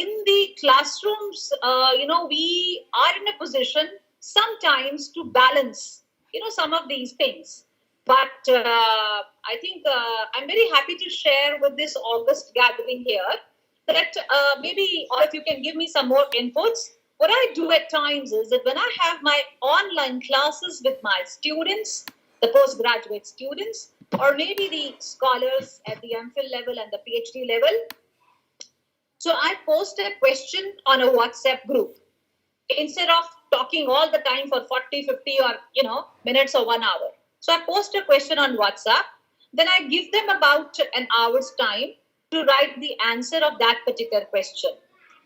in the classrooms, we are in a position sometimes to balance, some of these things. But I think I'm very happy to share with this August gathering here that maybe all of you can give me some more inputs. What I do at times is that when I have my online classes with my students, the postgraduate students, or maybe the scholars at the MPhil level and the PhD level, so I post a question on a WhatsApp group instead of talking all the time for 40, 50 or, minutes or 1 hour. So I post a question on WhatsApp. Then I give them about an hour's time to write the answer of that particular question.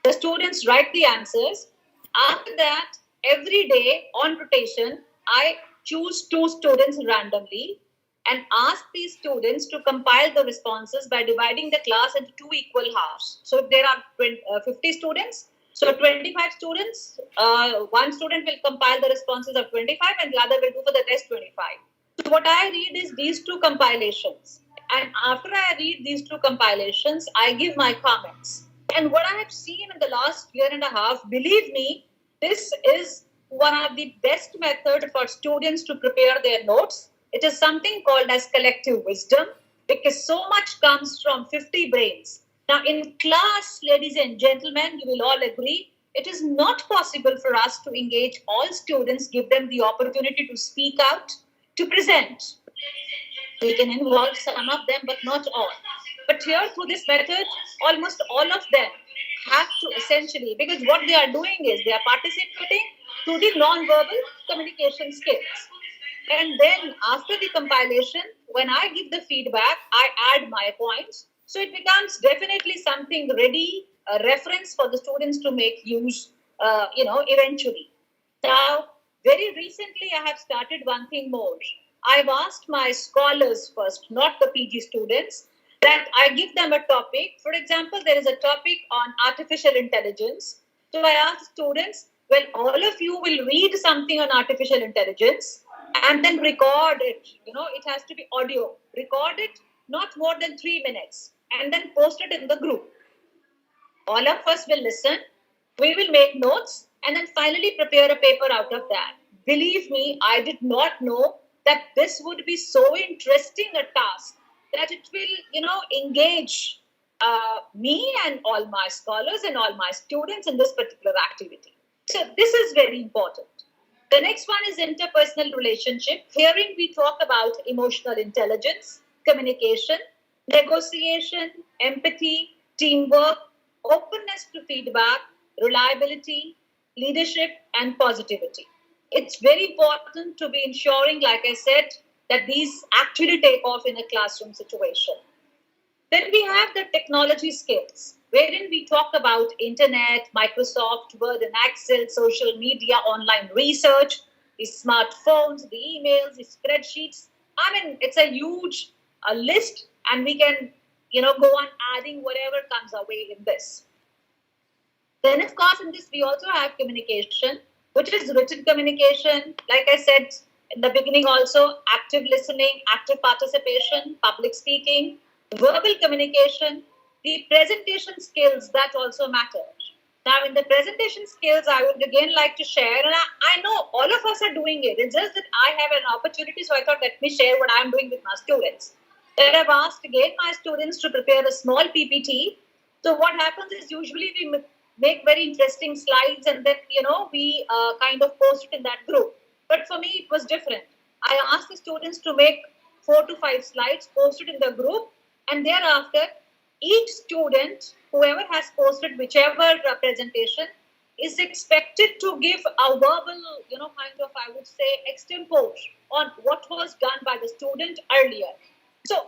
The students write the answers. After that, every day on rotation, I choose 2 students randomly and ask these students to compile the responses by dividing the class into 2 equal halves. So if there are 50 students, so 25 students, one student will compile the responses of 25 and the other will do for the rest 25. So what I read is these 2 compilations. And after I read these 2 compilations, I give my comments. And what I have seen in the last year and a half, believe me, this is one of the best methods for students to prepare their notes. It is something called as collective wisdom because so much comes from 50 brains. Now, in class, ladies and gentlemen, you will all agree, it is not possible for us to engage all students, give them the opportunity to speak out, to present. We can involve some of them, but not all. But here, through this method, almost all of them have to essentially, because what they are doing is they are participating through the non-verbal communication skills. And then after the compilation, when I give the feedback, I add my points. So it becomes definitely something ready, a reference for the students to make use, eventually. Now, very recently, I have started one thing more. I've asked my scholars first, not the PG students, that I give them a topic. For example, there is a topic on artificial intelligence. So I ask students, well, all of you will read something on artificial intelligence and then record it. It has to be audio. Record it, not more than 3 minutes, and then post it in the group. All of us will listen. We will make notes and then finally prepare a paper out of that. Believe me, I did not know that this would be so interesting a task that it will, engage me and all my scholars and all my students in this particular activity. So this is very important. The next one is interpersonal relationship. Herein we talk about emotional intelligence, communication, negotiation, empathy, teamwork, openness to feedback, reliability, leadership, and positivity. It's very important to be ensuring, like I said, that these actually take off in a classroom situation. Then we have the technology skills, wherein we talk about internet, Microsoft, Word and Excel, social media, online research, the smartphones, the emails, the spreadsheets. I mean, it's a huge list, and we can, go on adding whatever comes our way in this. Then, of course, in this, we also have communication, which is written communication. Like I said in the beginning also, active listening, active participation, public speaking, verbal communication, the presentation skills that also matter. Now, in the presentation skills, I would again like to share, and I know all of us are doing it. It's just that I have an opportunity, so I thought, let me share what I'm doing with my students. Then I've asked again my students to prepare a small PPT. So what happens is usually we make very interesting slides and then, we kind of post it in that group. But for me, it was different. I asked the students to make 4 to 5 slides, post it in the group, and thereafter, each student, whoever has posted whichever presentation, is expected to give a verbal, I would say, extempore on what was done by the student earlier. So,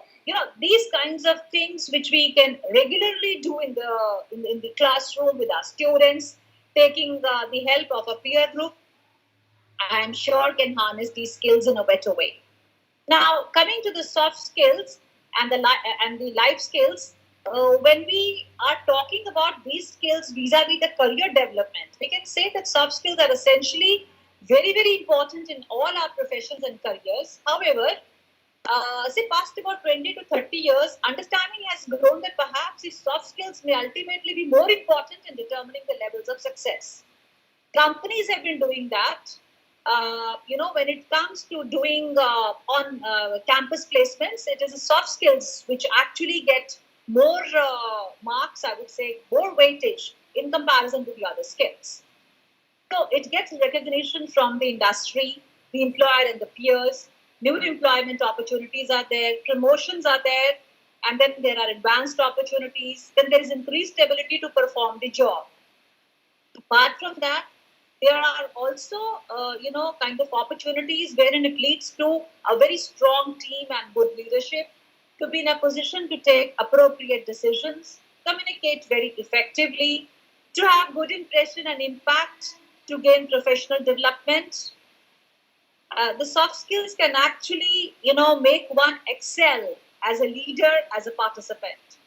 these kinds of things which we can regularly do in the classroom with our students, taking the help of a peer group, I am sure can harness these skills in a better way. Now, coming to the soft skills and the life skills, when we are talking about these skills vis-a-vis the career development, we can say that soft skills are essentially very, very important in all our professions and careers. However, say past about 20 to 30 years, understanding has grown that perhaps these soft skills may ultimately be more important in determining the levels of success. Companies have been doing that. When it comes to doing on campus placements, it is the soft skills which actually get more marks, I would say, more weightage in comparison to the other skills. So it gets recognition from the industry, the employer and the peers. New employment opportunities are there, promotions are there, and then there are advanced opportunities. Then there is increased ability to perform the job. Apart from that, there are also, kind of opportunities wherein it leads to a very strong team and good leadership, to be in a position to take appropriate decisions, communicate very effectively, to have good impression and impact, to gain professional development. The soft skills can actually, make one excel as a leader, as a participant.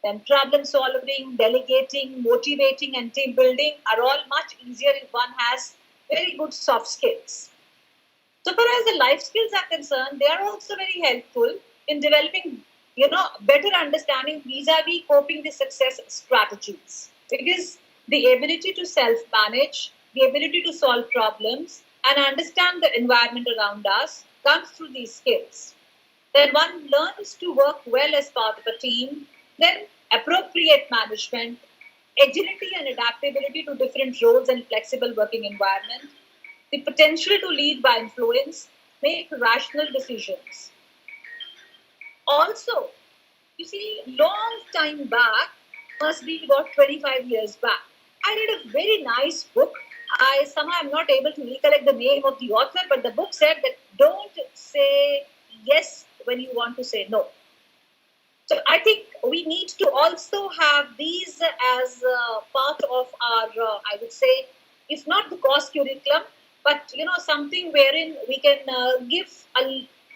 Then problem solving, delegating, motivating, and team building are all much easier if one has very good soft skills. So far as the life skills are concerned, they are also very helpful in developing, better understanding vis-a-vis coping with success strategies. Because the ability to self-manage, the ability to solve problems, and understand the environment around us comes through these skills. Then one learns to work well as part of a team, then appropriate management, agility and adaptability to different roles and flexible working environment, the potential to lead by influence, make rational decisions. Also, you see, long time back, must be about 25 years back, I read a very nice book. I somehow am not able to recollect the name of the author, but the book said that don't say yes when you want to say no. So I think we need to also have these as part of our, I would say, if not the course curriculum, but something wherein we can give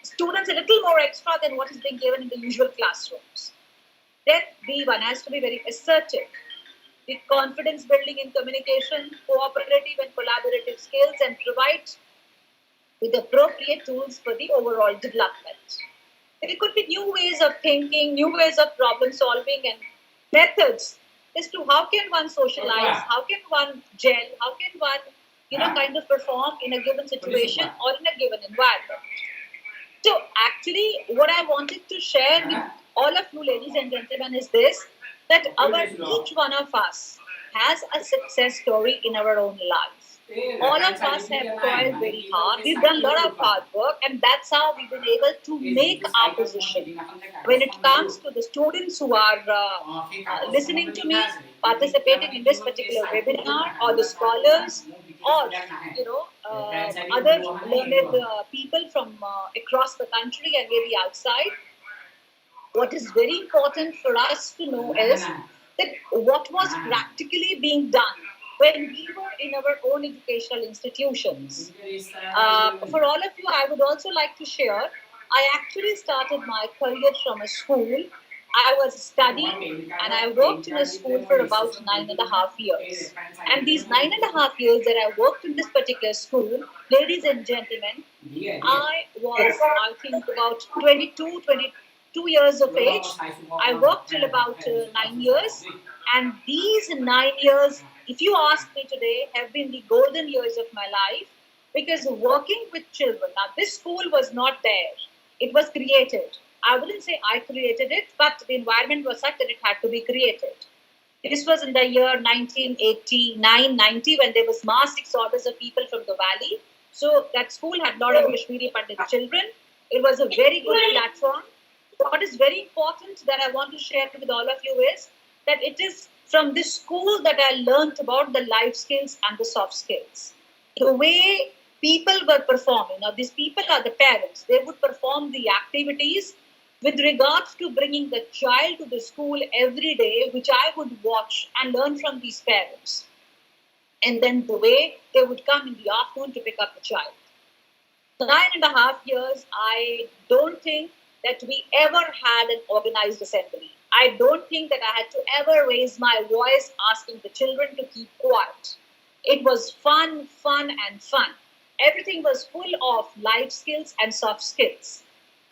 students a little more extra than what is being given in the usual classrooms. Then one has to be very assertive, with confidence building in communication, cooperative and collaborative skills, and provide with appropriate tools for the overall development. It could be new ways of thinking, new ways of problem solving, and methods as to how can one socialize, how can one gel, how can one, kind of perform in a given situation or in a given environment. So actually, what I wanted to share with all of you, ladies and gentlemen, is this, that each one of us has a success story in our own life. All of us have toiled very hard. We've done a lot of hard work, and that's how we've been able to make our position. When it comes to the students who are listening to me, participating in this particular webinar, or the scholars, or other learned people from across the country and maybe outside, what is very important for us to know is that what was practically being done when we were in our own educational institutions. For all of you, I would also like to share, I actually started my career from a school. I was studying and I worked in a school for about 9.5 years. And these 9.5 years that I worked in this particular school, ladies and gentlemen, I was, I think, about 22 years of age. I worked till about 9 years. And these 9 years, if you ask me today, have been the golden years of my life, because working with children, now this school was not there. It was created. I wouldn't say I created it, but the environment was such that it had to be created. This was in the year 1989-90, when there was mass exodus of people from the valley. So that school had a lot of Kashmiri Pandit children. It was a very good platform. What is very important that I want to share with all of you is that it is from this school that I learned about the life skills and the soft skills. The way people were performing, now these people are the parents, they would perform the activities with regards to bringing the child to the school every day, which I would watch and learn from these parents. And then the way they would come in the afternoon to pick up the child. So 9.5 years, I don't think that we ever had an organized assembly. I don't think that I had to ever raise my voice asking the children to keep quiet. It was fun. Everything was full of life skills and soft skills.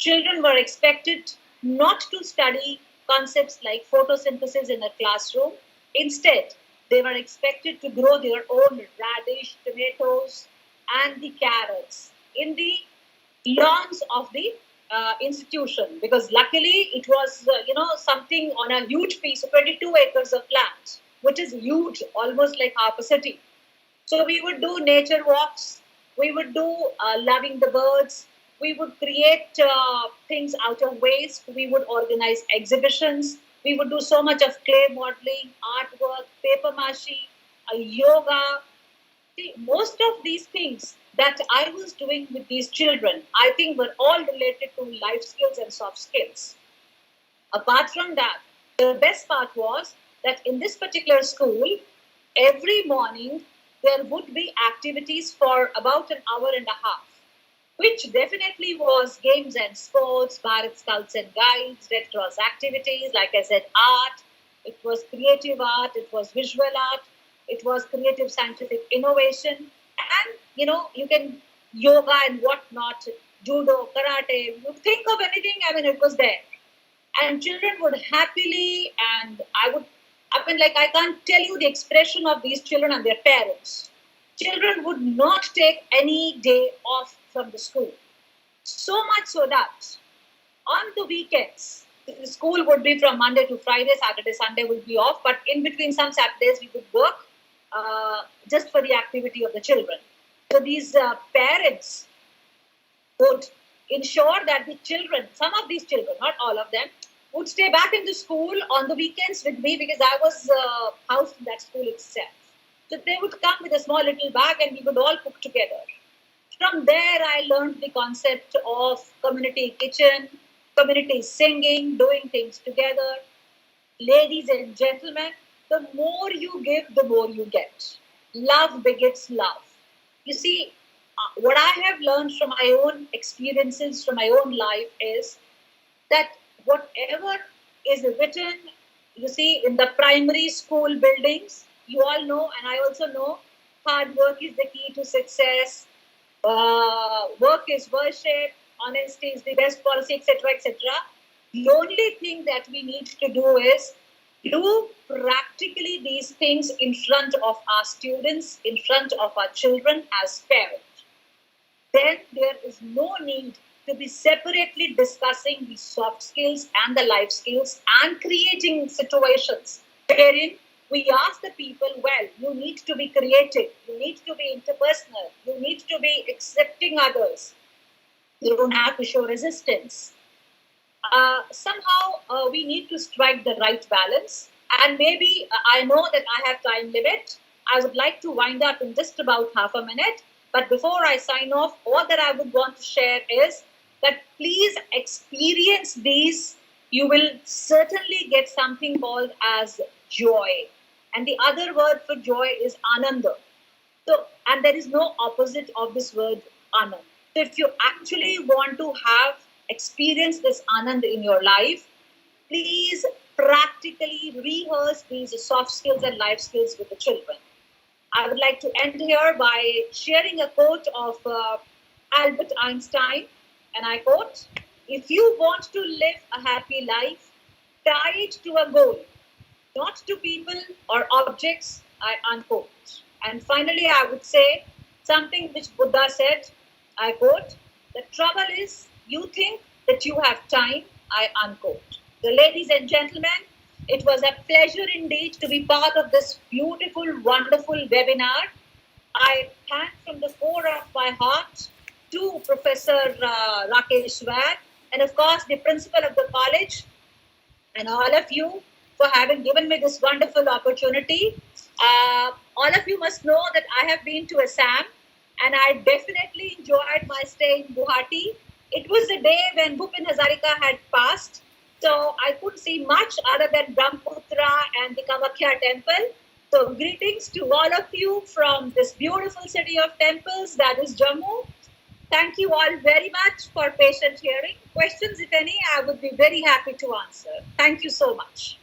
Children were expected not to study concepts like photosynthesis in a classroom. Instead, they were expected to grow their own radish, tomatoes, and the carrots in the lawns of the institution, because luckily it was something on a huge piece of 22 acres of land, which is huge, almost like half a city. So we would do nature walks, we would do loving the birds, we would create things out of waste, we would organize exhibitions, we would do so much of clay modeling, artwork, paper mache, yoga. See, most of these things that I was doing with these children, I think were all related to life skills and soft skills. Apart from that, the best part was that in this particular school, every morning there would be activities for about an hour and a half, which definitely was games and sports, Bharat Scouts and Guides, Red Cross activities, like I said, art. It was creative art, it was visual art, it was creative scientific innovation, and you can yoga and whatnot, judo, karate, you think of anything, I mean, it was there. And children would happily, and I can't tell you the expression of these children and their parents. Children would not take any day off from the school. So much so that on the weekends, the school would be from Monday to Friday, Saturday, Sunday would be off, but in between some Saturdays we would work just for the activity of the children. So these parents would ensure that the children, some of these children, not all of them, would stay back in the school on the weekends with me, because I was housed in that school itself. So they would come with a small little bag and we would all cook together. From there, I learned the concept of community kitchen, community singing, doing things together. Ladies and gentlemen, the more you give, the more you get. Love begets love. You see, what I have learned from my own experiences, from my own life, is that whatever is written, you see, in the primary school buildings, you all know, and I also know, hard work is the key to success, work is worship, honesty is the best policy, etc., etc. The only thing that we need to do is do practically these things in front of our students, in front of our children as parents. Then there is no need to be separately discussing the soft skills and the life skills and creating situations wherein we ask the people, well, you need to be creative, you need to be interpersonal, you need to be accepting others, you don't have to show resistance. Somehow we need to strike the right balance. And maybe I know that I have time limit. I would like to wind up in just about half a minute. But before I sign off, all that I would want to share is that please experience these. You will certainly get something called as joy. And the other word for joy is ananda. So, and there is no opposite of this word anand. So if you actually want to have experience this anand in your life, please practically rehearse these soft skills and life skills with the children. I would like to end here by sharing a quote of Albert Einstein, and I quote, "If you want to live a happy life, tie it to a goal, not to people or objects," I unquote. And finally, I would say something which Buddha said, I quote, "The trouble is, you think that you have time," I unquote. So, ladies and gentlemen, it was a pleasure indeed to be part of this beautiful, wonderful webinar. I thank from the core of my heart to Professor Rakesh Wag, and of course the principal of the college, and all of you for having given me this wonderful opportunity. All of you must know that I have been to Assam, and I definitely enjoyed my stay in Guwahati. It was a day when Bhupen Hazarika had passed, so I couldn't see much other than Brahmaputra and the Kamakhya temple. So greetings to all of you from this beautiful city of temples, that is Jammu. Thank you all very much for patient hearing. Questions, if any, I would be very happy to answer. Thank you so much.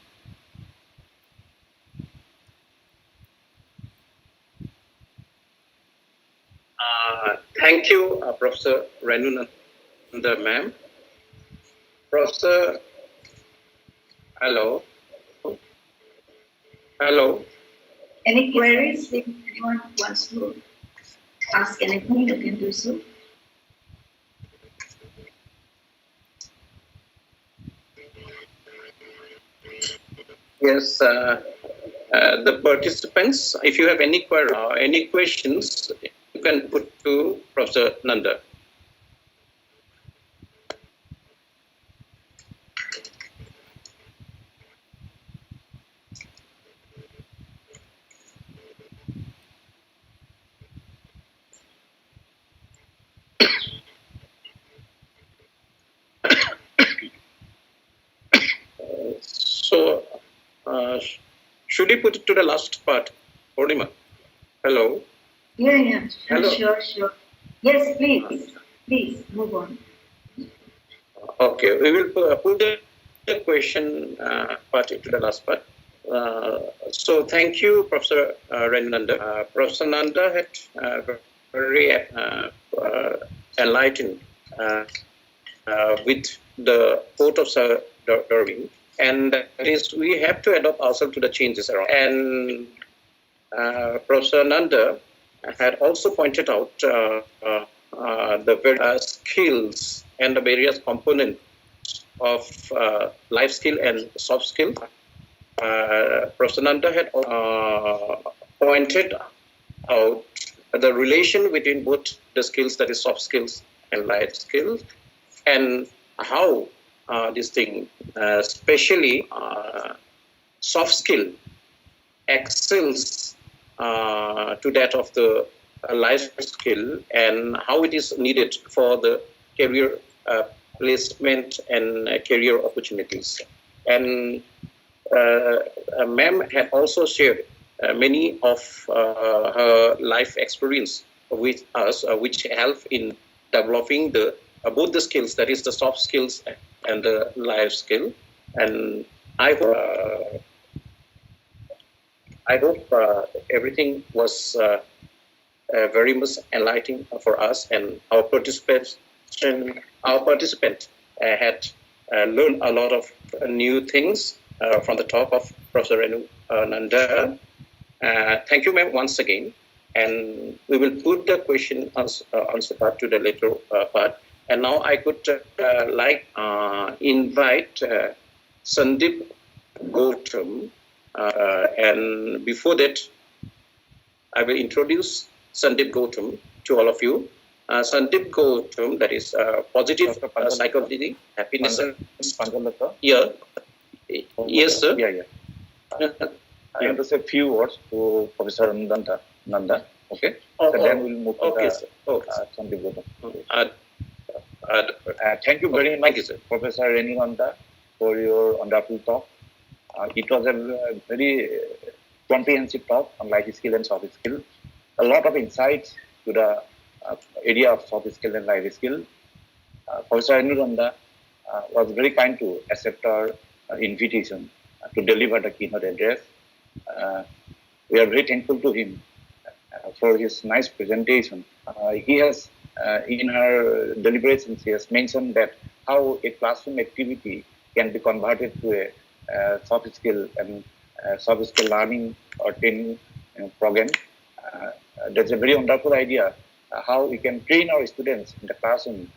Thank you, Professor Renunanda ma'am. Professor, hello. Hello. Any queries? If anyone wants to ask anything, you can do so. Yes, the participants, if you have any query, any questions, you can put to Professor Nanda. So, should we put it to the last part, Purnima? Hello. Yeah. Hello. Sure. Yes, please move on. Okay, we will put the question part to the last part. So thank you, Professor Renanda. Professor Nanda had very enlightened with the quote of Sir Darwin, and that is we have to adapt ourselves to the changes around. And Professor Nanda had also pointed out the various skills and the various components of life skill and soft skill. Professor Nanda had pointed out the relation between both the skills, that is soft skills and life skills, and how this thing, especially soft skill, excels to that of the life skill, and how it is needed for the career placement and career opportunities. And ma'am had also shared many of her life experience with us, which help in developing the both the skills, that is the soft skills and the life skill. And I hope everything was very much enlightening for us, and our participant had learned a lot of new things from the talk of Professor Renu Nanda. Thank you, ma'am, once again. And we will put the question answer part to the later part. And now I could invite Sandeep Gautam. And before that, I will introduce Sandeep Gautam to all of you. Sandeep Gautam, that is positive psychology, happiness. Yeah. Yes, sir. Yeah. I want to say a few words to Professor Nanda. Okay. So then we'll move to Sandeep Gautam. Thank you very much, Professor Renu Nanda, for your wonderful talk. It was a very comprehensive talk on life skill and soft skill. A lot of insights to the area of soft skill and life skill. Professor Renu Nanda was very kind to accept our invitation to deliver the keynote address. We are very thankful to him for his nice presentation. He has, in her deliberations, he has mentioned that how a classroom activity can be converted to a soft skill and soft skill learning or training program. That's a very wonderful idea, how we can train our students in the classroom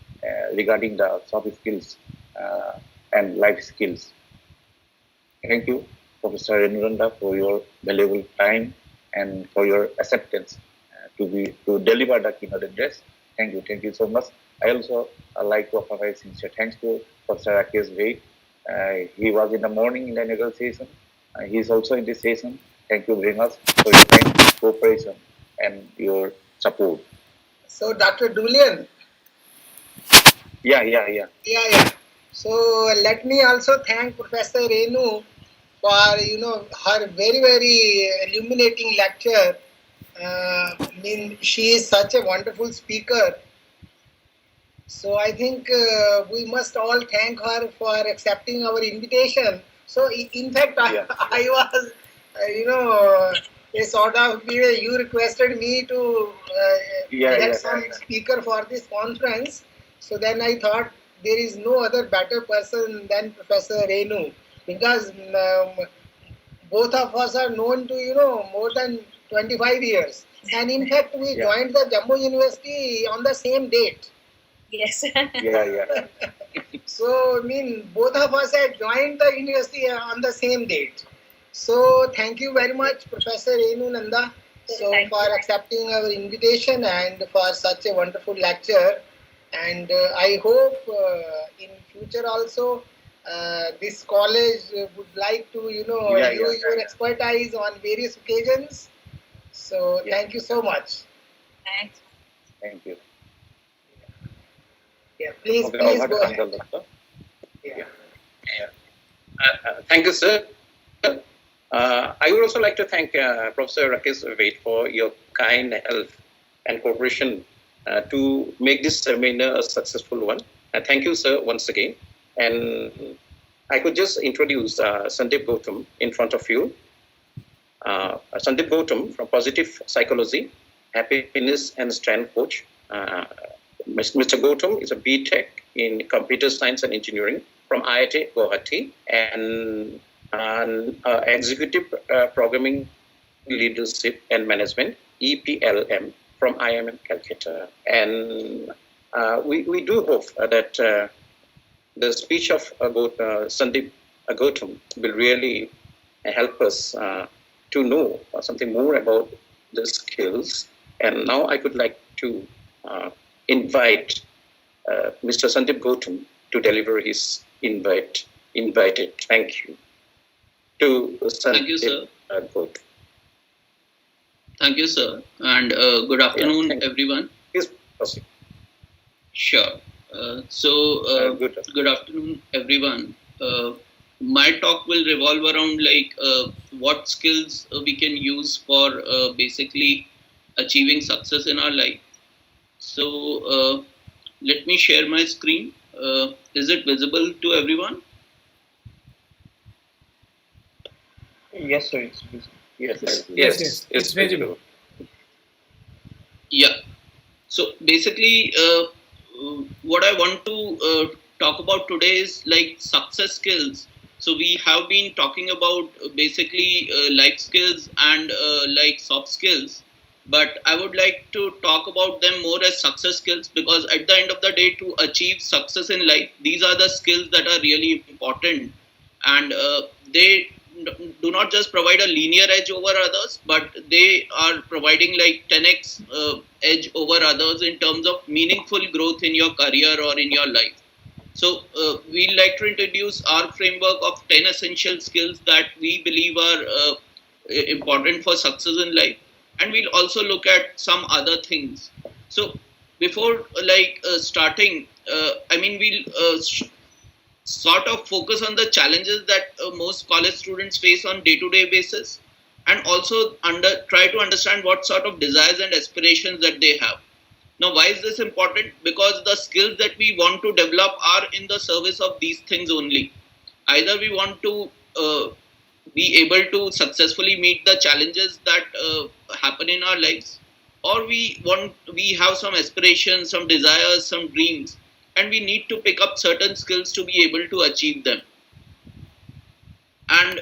regarding the soft skills and life skills. Thank you, Professor Renu Nanda, for your valuable time and for your acceptance to deliver the keynote address. Thank you so much. I also like to offer my sincere thanks to Professor Rakesh Bhai. He was in the morning in the negotiation. He is also in this session. Thank you very much for your kind cooperation and your support. So, Dr. Dulian. Yeah. So, let me also thank Professor Renu for her very illuminating lecture. She is such a wonderful speaker. So I think we must all thank her for accepting our invitation. So in fact, I was, a sort of, you requested me to get some speaker for this conference. So then I thought there is no other better person than Professor Renu, because both of us are known to, more than 25 years. And in fact, we joined the Jammu University on the same date. Yes. Yeah. So, both of us had joined the university on the same date. So, thank you very much, Professor Renu Nanda, for accepting our invitation and for such a wonderful lecture. And I hope in future also this college would like to, use your expertise on various occasions. So, thank you so much. Thanks. Thank you. Yeah, please go ahead. Thank you, sir. I would also like to thank Professor Rakesh Ved for your kind help and cooperation to make this seminar a successful one. Thank you, sir, once again. And I could just introduce Sandeep Gautam in front of you. Sandeep Gautam from Positive Psychology, Happiness and Strength Coach. Mr. Gautam is a BTech in Computer Science and Engineering from IIT Guwahati and Executive Programming Leadership and Management, EPLM, from IIM Calcutta. And we do hope that the speech of Sandeep Gautam will really help us to know something more about the skills. And now I would like to invite Mr. Sandeep Gautam to deliver his invited. Thank you. To Sandeep. Thank you, sir. Gautam. Thank you, sir. And good afternoon, everyone. Please proceed. Sure. Good afternoon, everyone. My talk will revolve around what skills we can use for basically achieving success in our life. So let me share my screen. Is it visible to everyone? Yes, sir. It's visible. Yes, it's visible. Yeah. So basically, what I want to talk about today is success skills. So we have been talking about basically life skills and soft skills, but I would like to talk about them more as success skills, because at the end of the day, to achieve success in life, these are the skills that are really important, and they do not just provide a linear edge over others, but they are providing 10x edge over others in terms of meaningful growth in your career or in your life. So we'd like to introduce our framework of 10 essential skills that we believe are important for success in life. And we'll also look at some other things. So before starting, we'll sort of focus on the challenges that most college students face on day-to-day basis, and also try to understand what sort of desires and aspirations that they have. Now, why is this important? Because the skills that we want to develop are in the service of these things only. Either we want to be able to successfully meet the challenges that happen in our lives, or we have some aspirations, some desires, some dreams, and we need to pick up certain skills to be able to achieve them. And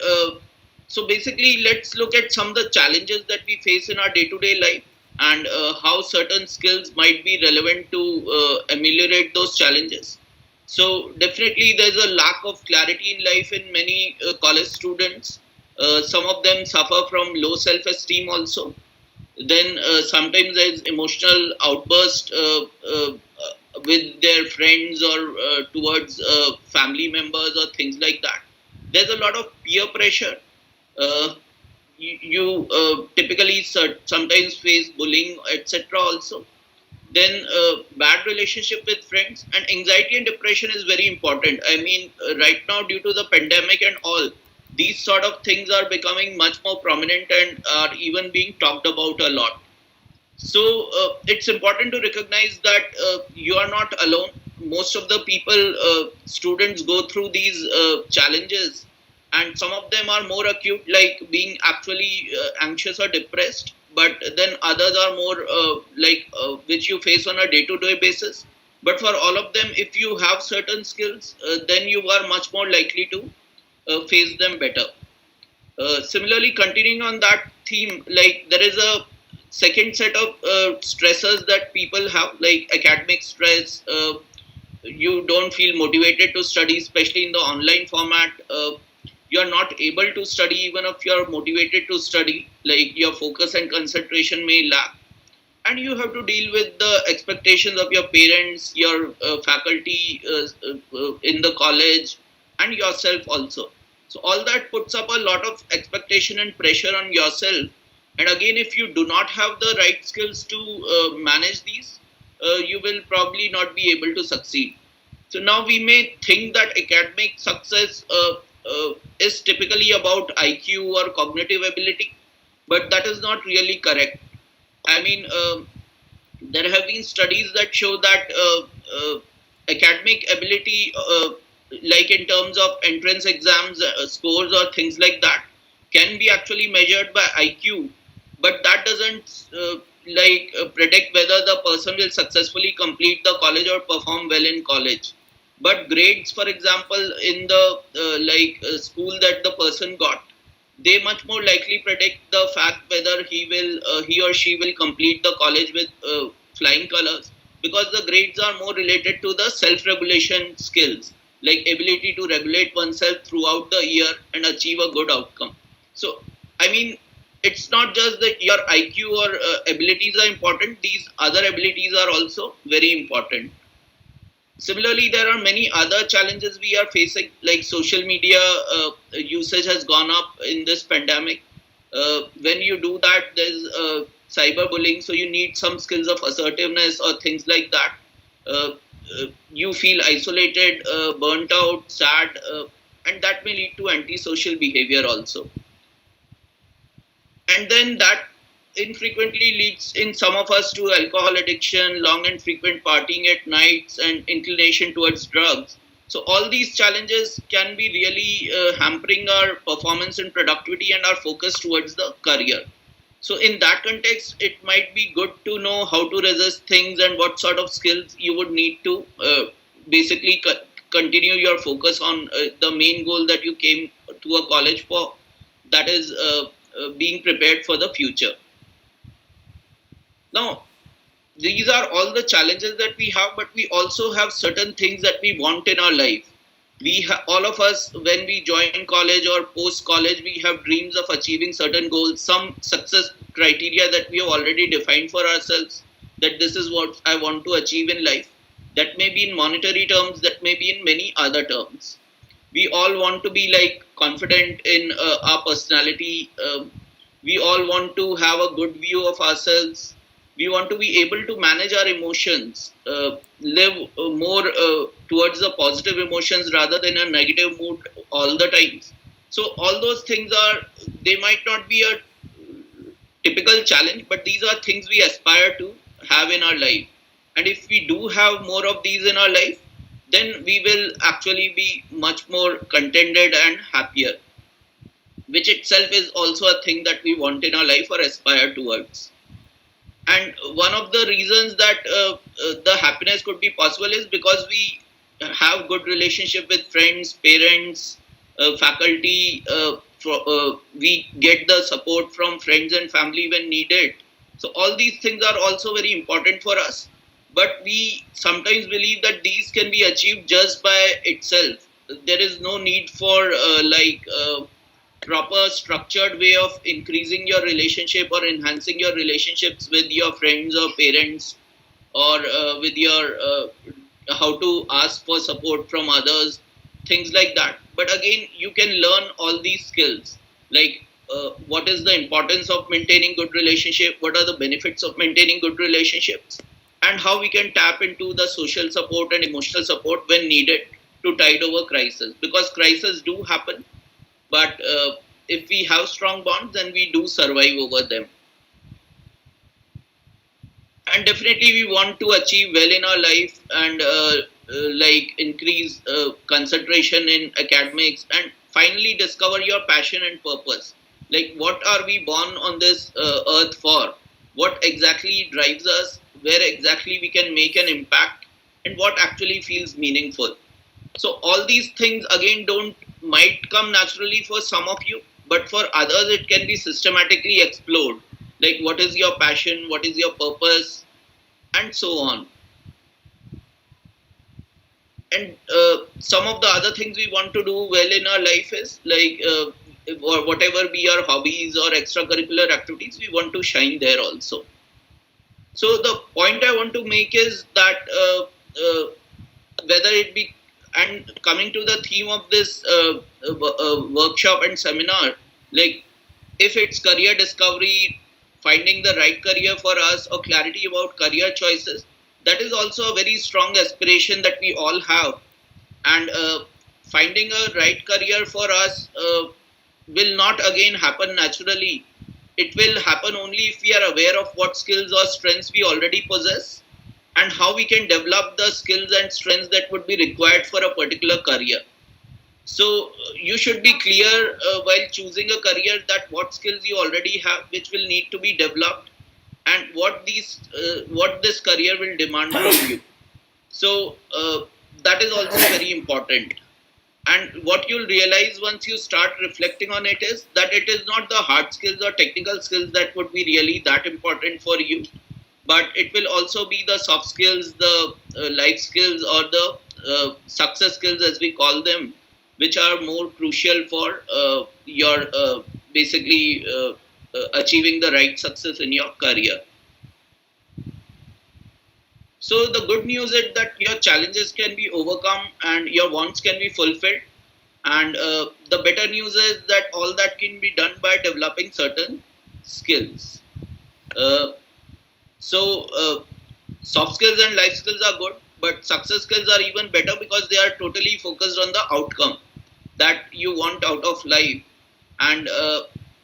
so basically, let's look at some of the challenges that we face in our day-to-day life, and how certain skills might be relevant to ameliorate those challenges. So definitely there's a lack of clarity in life in many college students. Some of them suffer from low self-esteem also. Then sometimes there's emotional outburst with their friends or towards family members or things like that. There's a lot of peer pressure. You typically sometimes face bullying, etc. also. Then bad relationship with friends, and anxiety and depression is very important. Right now, due to the pandemic and all, these sort of things are becoming much more prominent and are even being talked about a lot. So it's important to recognize that you are not alone. Most of the people, students, go through these challenges, and some of them are more acute, like being actually anxious or depressed. But then others are more which you face on a day-to-day basis. But for all of them, if you have certain skills, then you are much more likely to face them better. Similarly, continuing on that theme, like there is a second set of stressors that people have, like academic stress. You don't feel motivated to study, especially in the online format. You're not able to study even if you're motivated to study. Like your focus and concentration may lack, and you have to deal with the expectations of your parents, your faculty in the college, and yourself also. So all that puts up a lot of expectation and pressure on yourself. And again, if you do not have the right skills to manage these, you will probably not be able to succeed. So now we may think that academic success is typically about IQ or cognitive ability, but that is not really correct. I mean, there have been studies that show that academic ability, like in terms of entrance exams, scores or things like that, can be actually measured by IQ, but that doesn't predict whether the person will successfully complete the college or perform well in college. But grades, for example, in the school that the person got, they much more likely predict the fact whether he or she will complete the college with flying colors, because the grades are more related to the self-regulation skills, like ability to regulate oneself throughout the year and achieve a good outcome. So, I mean, it's not just that your IQ or abilities are important, these other abilities are also very important. Similarly, there are many other challenges we are facing, like social media usage has gone up in this pandemic. When you do that, there's cyberbullying, so you need some skills of assertiveness or things like that. You feel isolated, burnt out, sad, and that may lead to antisocial behavior also. And then that infrequently leads in some of us to alcohol addiction, long and frequent partying at nights, and inclination towards drugs. So all these challenges can be really hampering our performance and productivity and our focus towards the career. So in that context, it might be good to know how to resist things and what sort of skills you would need to basically continue your focus on the main goal that you came to a college for, that is being prepared for the future. Now, these are all the challenges that we have, but we also have certain things that we want in our life. All of us, when we join college or post-college, we have dreams of achieving certain goals, some success criteria that we have already defined for ourselves, that this is what I want to achieve in life. That may be in monetary terms, that may be in many other terms. We all want to be like confident in our personality. We all want to have a good view of ourselves. We want to be able to manage our emotions, live more towards the positive emotions rather than a negative mood all the times. So all those things they might not be a typical challenge, but these are things we aspire to have in our life. And if we do have more of these in our life, then we will actually be much more contented and happier, which itself is also a thing that we want in our life or aspire towards. And one of the reasons that the happiness could be possible is because we have good relationship with friends, parents, faculty. We get the support from friends and family when needed. So all these things are also very important for us. But we sometimes believe that these can be achieved just by itself. There is no need for proper structured way of increasing your relationship or enhancing your relationships with your friends or parents, or with your how to ask for support from others, things like that. But again, you can learn all these skills, like what is the importance of maintaining good relationship, what are the benefits of maintaining good relationships, and how we can tap into the social support and emotional support when needed to tide over crisis, because crises do happen. But if we have strong bonds, then we do survive over them. And definitely we want to achieve well in our life and increase concentration in academics, and finally discover your passion and purpose. Like, what are we born on this earth for? What exactly drives us? Where exactly we can make an impact? and what actually feels meaningful. So all these things again don't might come naturally for some of you, but for others it can be systematically explored. Like what is your passion, what is your purpose, and so on. And some of the other things we want to do well in our life is like or whatever be our hobbies or extracurricular activities, we want to shine there also. So the point I want to make is that whether it be, and coming to the theme of this workshop and seminar, like if it's career discovery, finding the right career for us, or clarity about career choices, that is also a very strong aspiration that we all have. And finding a right career for us will not again happen naturally. It will happen only if we are aware of what skills or strengths we already possess and how we can develop the skills and strengths that would be required for a particular career. So you should be clear while choosing a career that what skills you already have, which will need to be developed, and what this career will demand from you. So that is also very important. And what you'll realize once you start reflecting on it is that it is not the hard skills or technical skills that would be really that important for you, but it will also be the soft skills, the life skills, or the success skills as we call them, which are more crucial for your basically achieving the right success in your career. So the good news is that your challenges can be overcome and your wants can be fulfilled. And the better news is that all that can be done by developing certain skills. So soft skills and life skills are good, but success skills are even better because they are totally focused on the outcome that you want out of life. And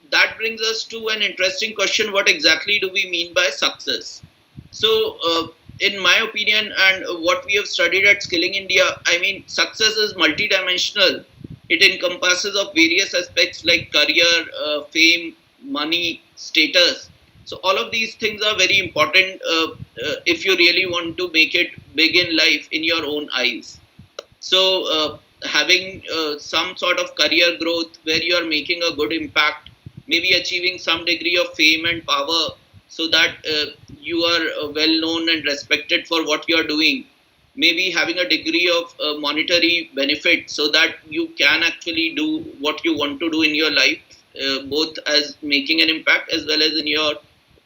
that brings us to an interesting question: what exactly do we mean by success? So in my opinion, and what we have studied at Skilling India, I mean, success is multidimensional. It encompasses of various aspects like career, fame, money, status. So all of these things are very important if you really want to make it big in life in your own eyes. So having some sort of career growth where you are making a good impact, maybe achieving some degree of fame and power, so that you are well known and respected for what you are doing. Maybe having a degree of monetary benefit so that you can actually do what you want to do in your life, both as making an impact as well as in your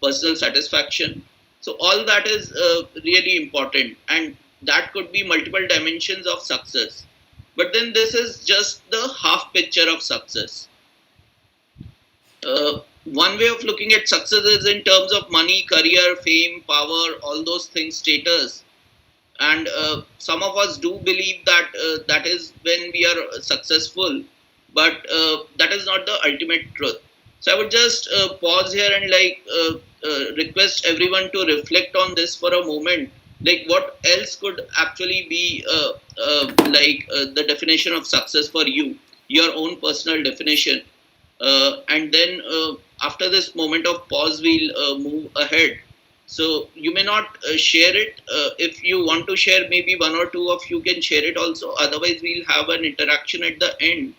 personal satisfaction. So all that is really important, and that could be multiple dimensions of success. But then this is just the half picture of success. One way of looking at success is in terms of money, career, fame, power, all those things, status. And some of us do believe that that is when we are successful, but that is not the ultimate truth. So I would just pause here and request everyone to reflect on this for a moment. Like what else could actually be the definition of success for you, your own personal definition. And then after this moment of pause, we'll move ahead. So you may not share it. If you want to share, maybe one or two of you can share it also. Otherwise, we'll have an interaction at the end.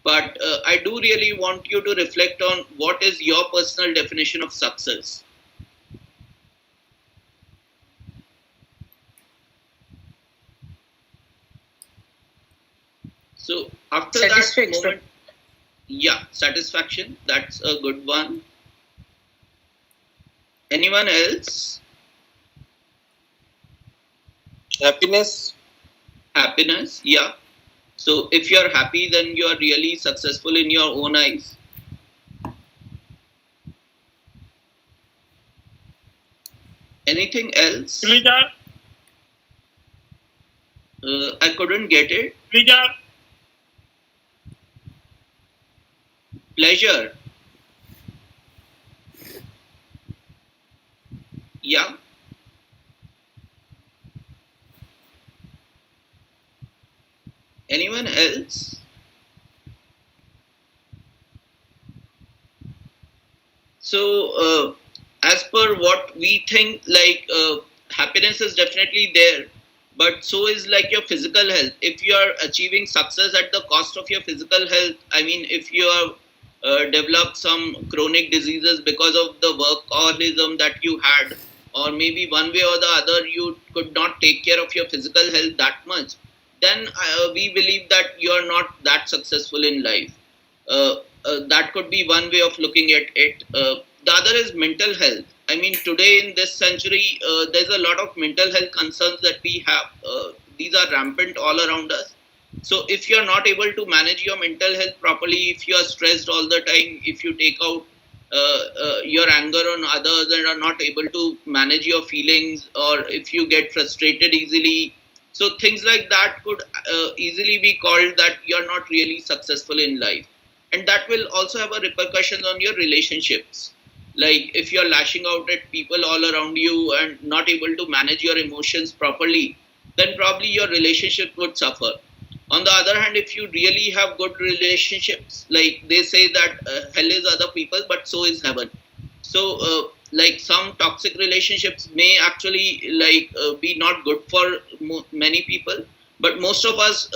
But I do really want you to reflect on what is your personal definition of success. So after that moment, yeah, satisfaction, that's a good one. Anyone else? Happiness. Happiness, yeah. So if you're happy, then you're really successful in your own eyes. Anything else? Pleasure. I couldn't get it. Pleasure. Pleasure. Yeah. Anyone else? So, as per what we think, happiness is definitely there, but so is like your physical health. If you are achieving success at the cost of your physical health, I mean, if you have developed some chronic diseases because of the workaholism that you had, or maybe one way or the other you could not take care of your physical health that much, then we believe that you are not that successful in life. That could be one way of looking at it. The other is mental health. I mean, today in this century, there's a lot of mental health concerns that we have. These are rampant all around us. So if you're not able to manage your mental health properly, if you are stressed all the time, if you take out your anger on others and are not able to manage your feelings, or if you get frustrated easily, so things like that could easily be called that you're not really successful in life. And that will also have a repercussion on your relationships. Like if you're lashing out at people all around you and not able to manage your emotions properly, then probably your relationship would suffer. On the other hand, if you really have good relationships, like they say that hell is other people, but so is heaven. So like some toxic relationships may actually be not good for many people, but most of us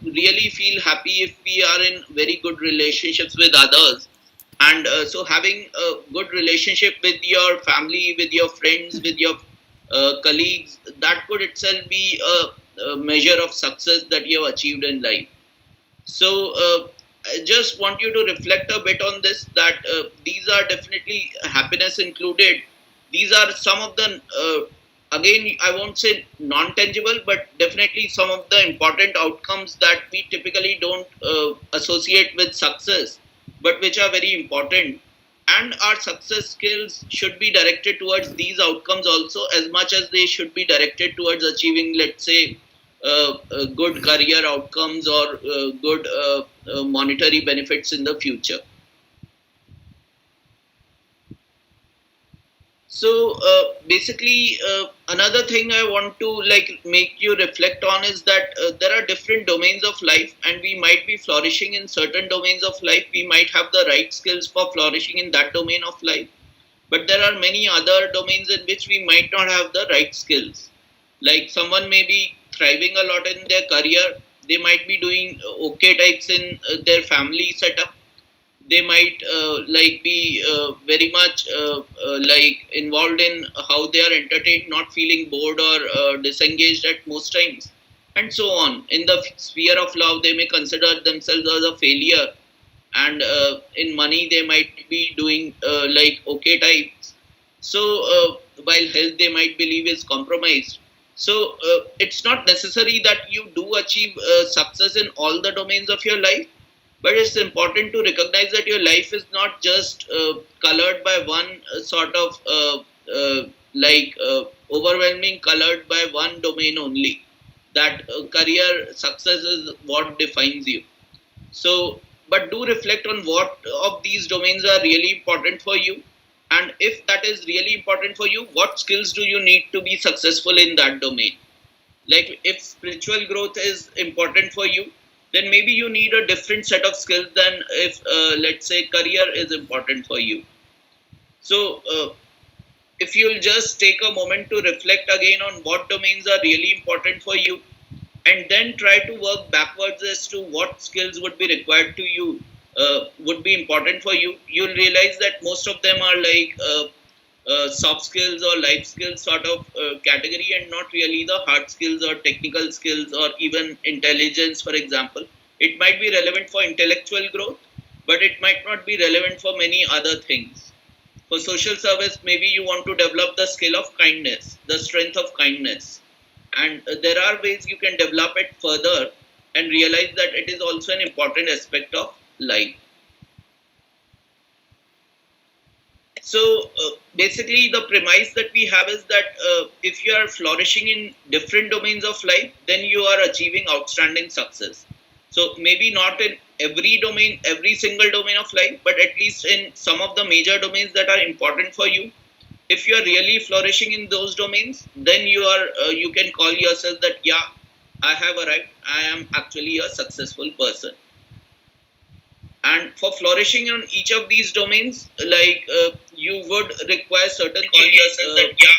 really feel happy if we are in very good relationships with others. And so having a good relationship with your family, with your friends, with your colleagues, that could itself be a measure of success that you have achieved in life. So I just want you to reflect a bit on this, that these are definitely happiness included. These are some of the, again, I won't say non-tangible, but definitely some of the important outcomes that we typically don't associate with success, but which are very important. And our success skills should be directed towards these outcomes also, as much as they should be directed towards achieving, let's say, good career outcomes or good monetary benefits in the future. So basically, another thing I want to make you reflect on is that there are different domains of life, and we might be flourishing in certain domains of life. We might have the right skills for flourishing in that domain of life, but there are many other domains in which we might not have the right skills. Like someone may be thriving a lot in their career. They might be doing okay types in their family setup. They might be very much involved in how they are entertained, not feeling bored or disengaged at most times, and so on. In the sphere of love, they may consider themselves as a failure, and in money, they might be doing okay types. So while health, they might believe is compromised. So it's not necessary that you do achieve success in all the domains of your life. But it's important to recognize that your life is not just colored by one sort of overwhelming, colored by one domain only. That career success is what defines you. So, but do reflect on what of these domains are really important for you. And if that is really important for you, what skills do you need to be successful in that domain? Like if spiritual growth is important for you, then maybe you need a different set of skills than if, let's say, career is important for you. So, if you'll just take a moment to reflect again on what domains are really important for you, and then try to work backwards as to what skills would be required to you, would be important for you, you'll realize that most of them are soft skills or life skills sort of category, and not really the hard skills or technical skills or even intelligence, for example. It might be relevant for intellectual growth, but it might not be relevant for many other things. For social service, maybe you want to develop the skill of kindness, the strength of kindness. And there are ways you can develop it further and realize that it is also an important aspect of life. So basically the premise that we have is that if you are flourishing in different domains of life, then you are achieving outstanding success. So maybe not in every domain, every single domain of life, but at least in some of the major domains that are important for you. If you are really flourishing in those domains, then you can call yourself that, yeah, I have arrived. I am actually a successful person. And for flourishing on each of these domains, like you would require certain things,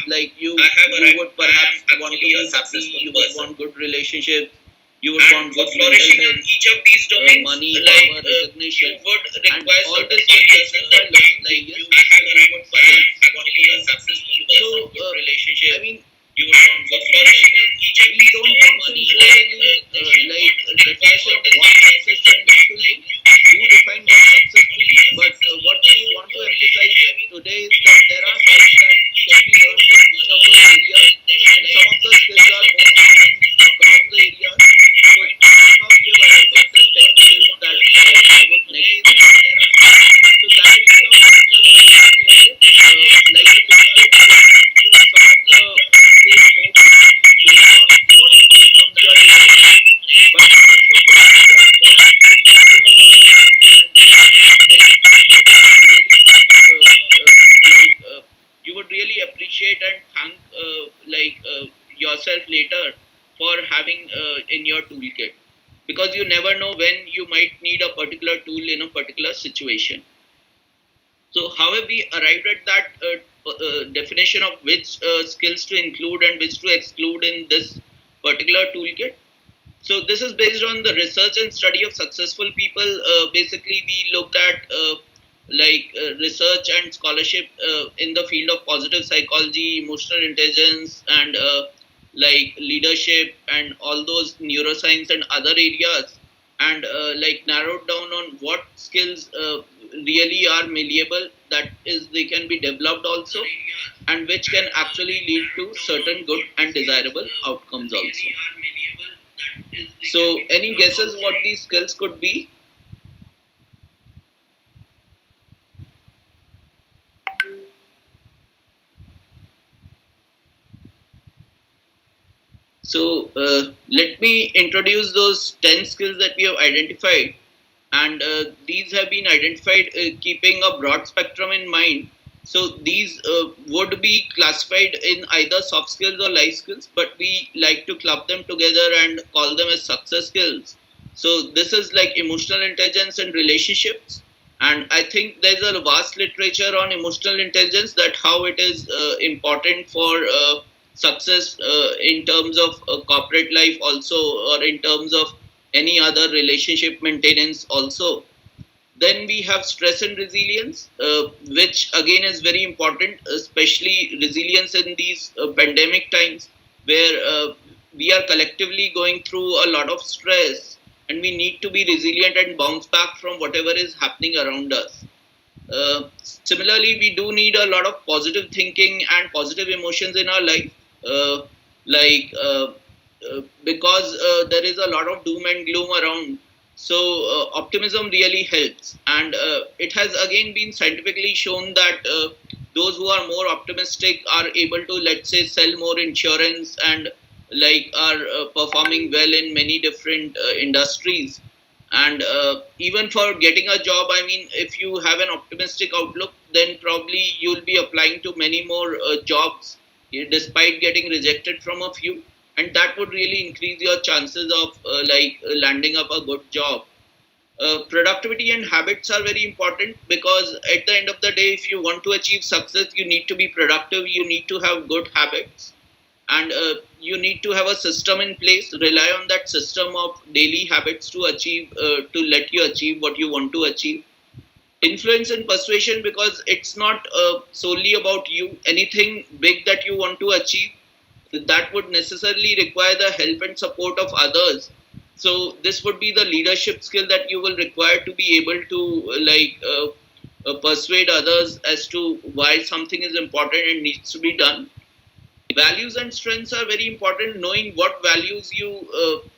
like you would perhaps want to be happy, you would want good relationships, you would want good mental health, each of these domains, money, power, recognition, and all this can be achieved by learning various skills. So, I mean, you would want good flourishing. We don't want to impose any definition of what success should be to you. You define what success means, but what we want to emphasize today is that there are skills that can be learned in each of those areas, and some of the skills are more common across the areas. So now we have arrived at the 10 skills that I would next discuss. So that will be your personal success toolkit. Like a toolkit, you might use some of the skills more based on what outcomes you are desiring, but each of the skills are important to mature you would really appreciate and thank yourself later for having in your toolkit, because you never know when you might need a particular tool in a particular situation. So how have we arrived at that definition of which skills to include and which to exclude in this particular toolkit? So this is based on the research and study of successful people. Basically, we looked at research and scholarship in the field of positive psychology, emotional intelligence, and leadership, and all those neuroscience and other areas, and narrowed down on what skills really are malleable, that is, they can be developed also, and which can actually lead to certain good and desirable outcomes also. So, any guesses what these skills could be? So, let me introduce those 10 skills that we have identified. And these have been identified keeping a broad spectrum in mind. So these would be classified in either soft skills or life skills, but we like to club them together and call them as success skills. So this is like emotional intelligence and relationships. And I think there's a vast literature on emotional intelligence, that how it is important for success in terms of corporate life also, or in terms of any other relationship maintenance also. Then we have stress and resilience, which again is very important, especially resilience in these pandemic times, where we are collectively going through a lot of stress, and we need to be resilient and bounce back from whatever is happening around us. Similarly, we do need a lot of positive thinking and positive emotions in our life, because there is a lot of doom and gloom around. So optimism really helps, and it has again been scientifically shown that those who are more optimistic are able to, let's say, sell more insurance, and are performing well in many different industries. And even for getting a job, I mean, if you have an optimistic outlook, then probably you'll be applying to many more jobs, despite getting rejected from a few. And that would really increase your chances of landing up a good job. Productivity and habits are very important, because at the end of the day, if you want to achieve success, you need to be productive, you need to have good habits, and you need to have a system in place, rely on that system of daily habits to achieve, to let you achieve what you want to achieve. Influence and persuasion, because it's not solely about you. Anything big that you want to achieve, that would necessarily require the help and support of others. So this would be the leadership skill that you will require to be able to persuade others as to why something is important and needs to be done. Values and strengths are very important, knowing what values you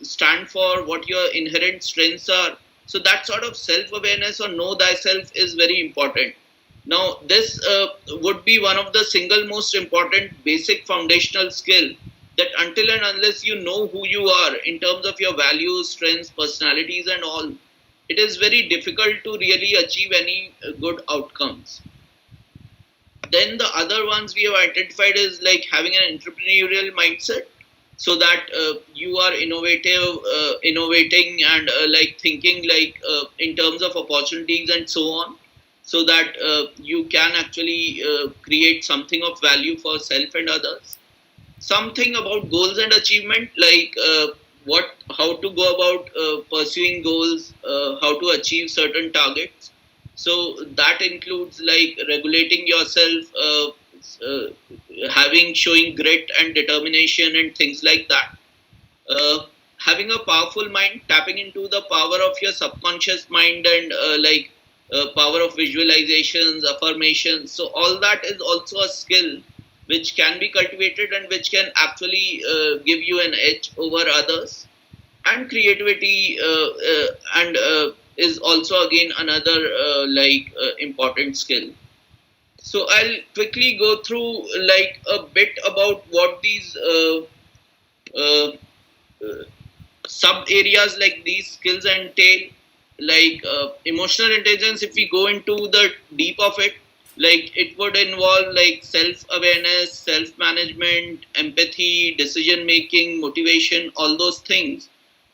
stand for, what your inherent strengths are. So that sort of self-awareness or know thyself is very important. Now, this would be one of the single most important basic foundational skill, that until and unless you know who you are in terms of your values, strengths, personalities and all, it is very difficult to really achieve any good outcomes. Then the other ones we have identified is like having an entrepreneurial mindset. so that you are innovating and like thinking like in terms of opportunities and so on, so that you can actually create something of value for self and others. Something about goals and achievement, like how to go about pursuing goals, how to achieve certain targets. So that includes like regulating yourself, uh, showing grit and determination and things like that. Having a powerful mind, tapping into the power of your subconscious mind, and power of visualizations, affirmations. So all that is also a skill which can be cultivated and which can actually give you an edge over others. And creativity and is also again another important skill. So I'll quickly go through like a bit about what these uh, uh, sub areas like these skills entail. Like emotional intelligence, if we go into the deep of it, like it would involve like self awareness, self management, empathy, decision making, motivation, all those things.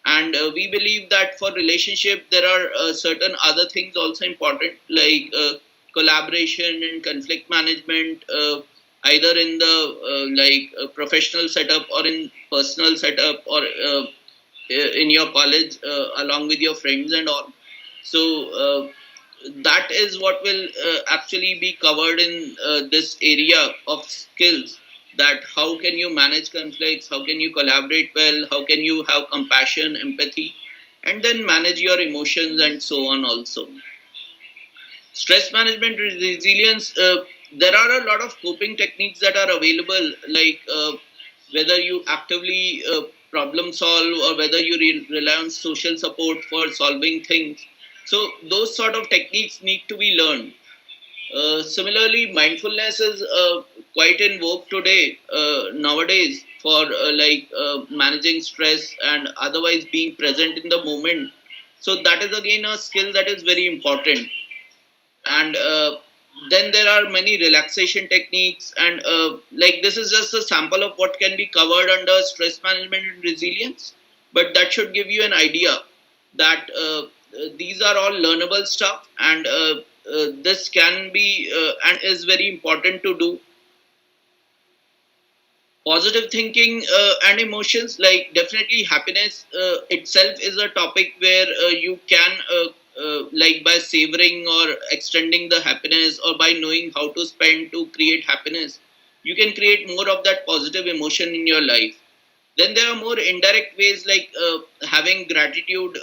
And we believe that for relationship there are certain other things also important, like collaboration and conflict management, either in the professional setup or in personal setup, or in your college along with your friends and all. So that is what will actually be covered in this area of skills, that how can you manage conflicts, how can you collaborate well, how can you have compassion, empathy, and then manage your emotions and so on also. Stress management, resilience, there are a lot of coping techniques that are available, like whether you actively problem solve or whether you rely on social support for solving things. So those sort of techniques need to be learned. Similarly, mindfulness is quite in vogue today, nowadays, for managing stress and otherwise being present in the moment. So that is again a skill that is very important. And then there are many relaxation techniques, and like this is just a sample of what can be covered under stress management and resilience, but that should give you an idea that these are all learnable stuff, and this can be and is very important to do. Positive thinking and emotions, like definitely happiness itself is a topic where you can like by savoring or extending the happiness, or by knowing how to spend to create happiness, you can create more of that positive emotion in your life. Then there are more indirect ways, like having gratitude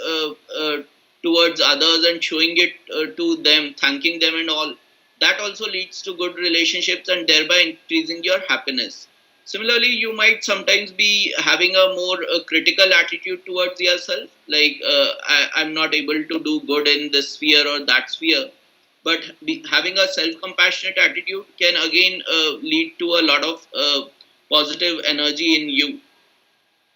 towards others and showing it to them, thanking them and all. That also leads to good relationships and thereby increasing your happiness. Similarly, you might sometimes be having a more critical attitude towards yourself, like I'm not able to do good in this sphere or that sphere. But having a self-compassionate attitude can again lead to a lot of positive energy in you.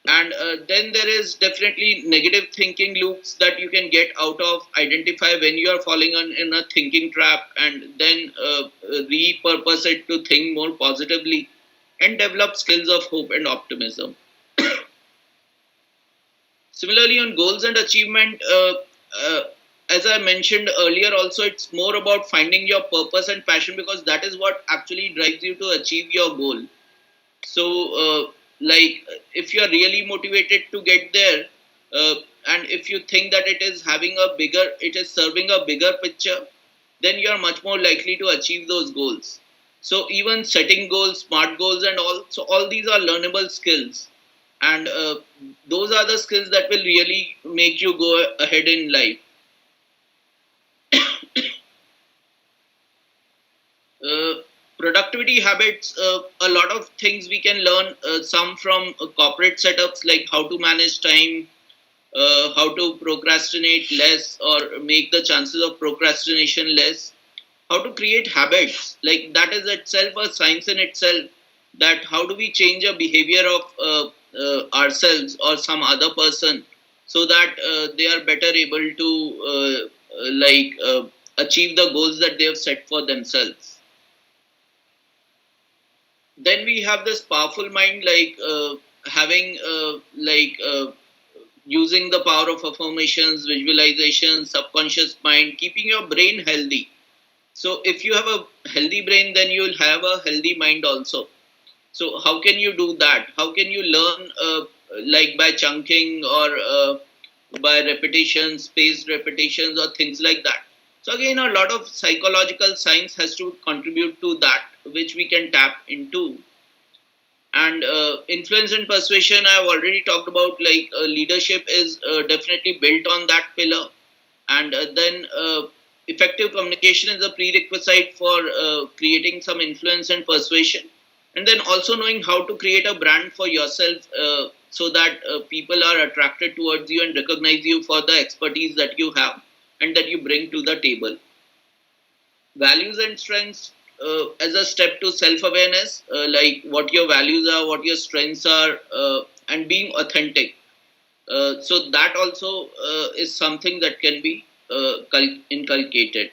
And then there is definitely negative thinking loops that you can get out of, identify when you are falling in a thinking trap, and then repurpose it to think more positively and develop skills of hope and optimism. Similarly, on goals and achievement, as I mentioned earlier, also it's more about finding your purpose and passion, because that is what actually drives you to achieve your goal. So, like if you are really motivated to get there, and if you think that it is serving a bigger picture, then you are much more likely to achieve those goals. So even setting goals, smart goals, and all, so all these are learnable skills, and those are the skills that will really make you go ahead in life. Productivity habits, a lot of things we can learn, some from corporate setups, like how to manage time, how to procrastinate less or make the chances of procrastination less, how to create habits, like that is itself a science in itself, that how do we change a behavior of ourselves or some other person, so that they are better able to achieve the goals that they have set for themselves. Then we have this powerful mind, like having using the power of affirmations, visualization, subconscious mind, keeping your brain healthy. So if you have a healthy brain, then you will have a healthy mind also. So how can you do that? How can you learn by chunking or by repetition, spaced repetitions or things like that? So again, a lot of psychological science has to contribute to that, which we can tap into. And influence and persuasion, I've already talked about. Leadership is definitely built on that pillar. And then effective communication is a prerequisite for creating some influence and persuasion. And then also knowing how to create a brand for yourself so that people are attracted towards you and recognize you for the expertise that you have and that you bring to the table. Values and strengths as a step to self-awareness, like what your values are, what your strengths are, and being authentic. So that also is something that can be inculcated.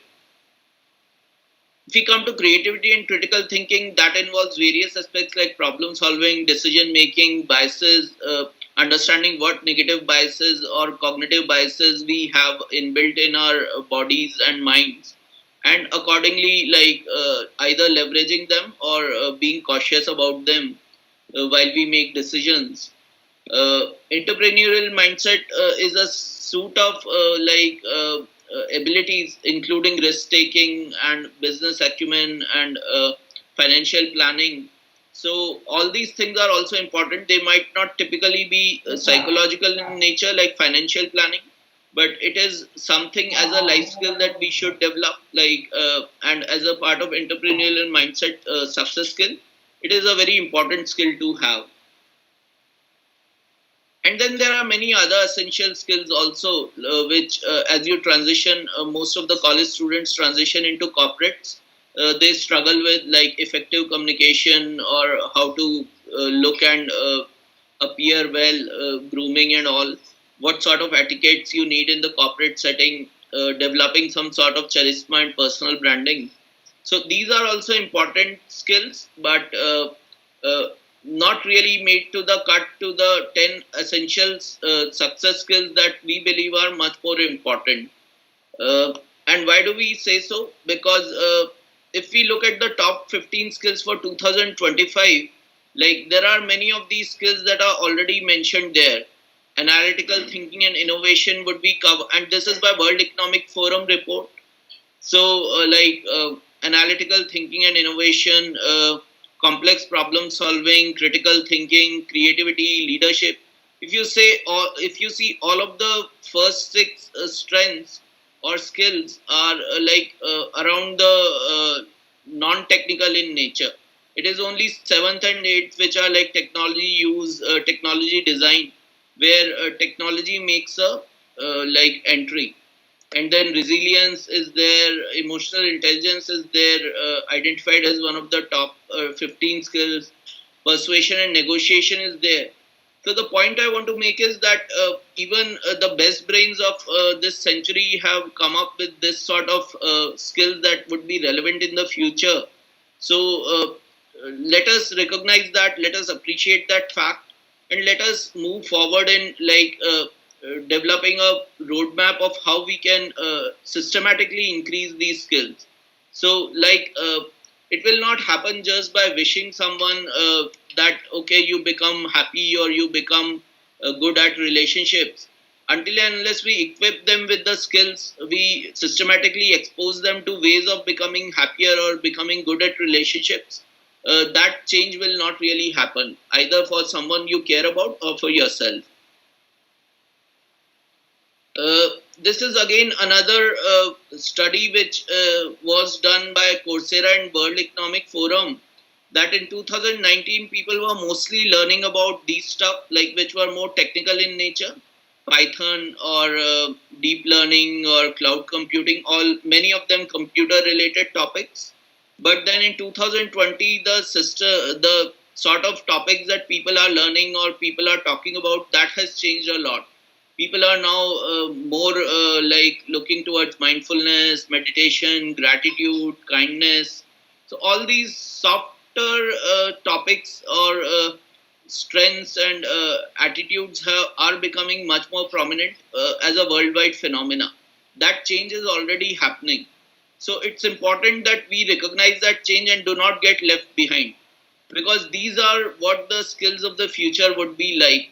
If we come to creativity and critical thinking, that involves various aspects like problem solving, decision making, biases, understanding what negative biases or cognitive biases we have inbuilt in our bodies and minds, and accordingly either leveraging them or being cautious about them while we make decisions. Entrepreneurial mindset is a suite of abilities including risk taking and business acumen and financial planning. So all these things are also important. They might not typically be psychological in nature like financial planning, but it is something as a life skill that we should develop, and as a part of entrepreneurial mindset success skill, it is a very important skill to have. And then there are many other essential skills also, which as you transition, most of the college students transition into corporates. They struggle with like effective communication or how to look and appear well, grooming and all. What sort of etiquettes you need in the corporate setting, developing some sort of charisma and personal branding. So these are also important skills, but not really made to the cut to the 10 essential success skills that we believe are much more important. And why do we say so? Because if we look at the top 15 skills for 2025, like there are many of these skills that are already mentioned there. Analytical thinking and innovation would be covered, and this is by World Economic Forum report. So analytical thinking and innovation, complex problem solving, critical thinking, creativity, leadership. If you see all of the first six strengths or skills are around the non-technical in nature. It is only seventh and eighth which are like technology use, technology design, where technology makes a entry. And then resilience is there, emotional intelligence is there, identified as one of the top 15 skills. Persuasion and negotiation is there. So the point I want to make is that even the best brains of this century have come up with this sort of skills that would be relevant in the future. So let us recognize that, let us appreciate that fact, and let us move forward in developing a roadmap of how we can systematically increase these skills. So it will not happen just by wishing someone that okay, you become happy or you become good at relationships. Until and unless we equip them with the skills, we systematically expose them to ways of becoming happier or becoming good at relationships, that change will not really happen, either for someone you care about or for yourself. This is again another study which was done by Coursera and World Economic Forum, that in 2019 people were mostly learning about these stuff which were more technical in nature, Python or deep learning or cloud computing, many of them computer related topics. But then in 2020 the sort of topics that people are learning or people are talking about, that has changed a lot. People are now more looking towards mindfulness, meditation, gratitude, kindness. So all these softer topics or strengths and attitudes are becoming much more prominent as a worldwide phenomena. That change is already happening. So it's important that we recognize that change and do not get left behind, because these are what the skills of the future would be like.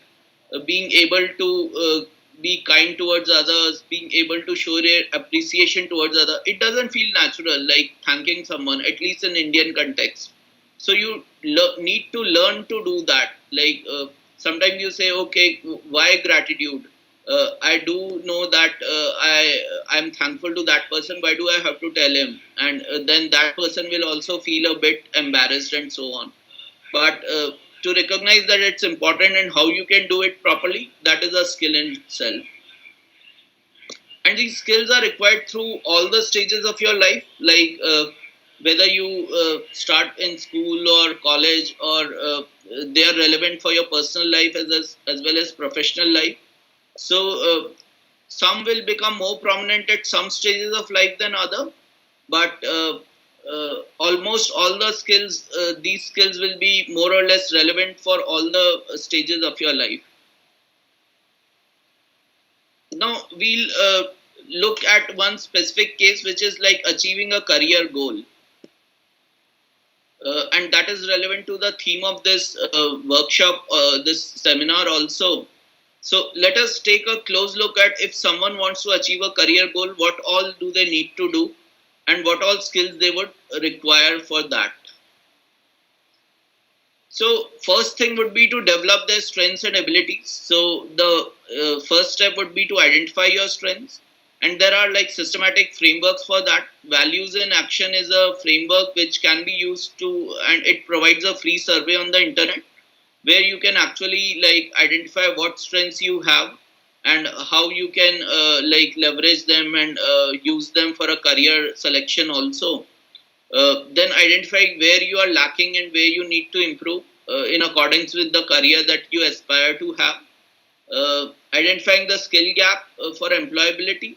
Being able to be kind towards others, being able to show their appreciation towards others. It doesn't feel natural, like thanking someone, at least in Indian context. So you need to learn to do that. Like sometimes you say, okay, why gratitude? I do know that I'm thankful to that person. Why do I have to tell him? And then that person will also feel a bit embarrassed and so on. But to recognize that it's important and how you can do it properly, that is a skill in itself. And these skills are required through all the stages of your life, like whether you start in school or college, or they are relevant for your personal life as well as professional life. So some will become more prominent at some stages of life than other, but almost all the skills, these skills will be more or less relevant for all the stages of your life. Now we'll look at one specific case, which is like achieving a career goal. And that is relevant to the theme of this workshop, this seminar also. So let us take a close look at, if someone wants to achieve a career goal, what all do they need to do and what all skills they would require for that. So first thing would be to develop their strengths and abilities. So the first step would be to identify your strengths. And there are like systematic frameworks for that. Values in Action is a framework which can be used to, and it provides a free survey on the internet, where you can actually like identify what strengths you have and how you can like leverage them and use them for a career selection also. Then identifying where you are lacking and where you need to improve in accordance with the career that you aspire to have. Identifying the skill gap for employability.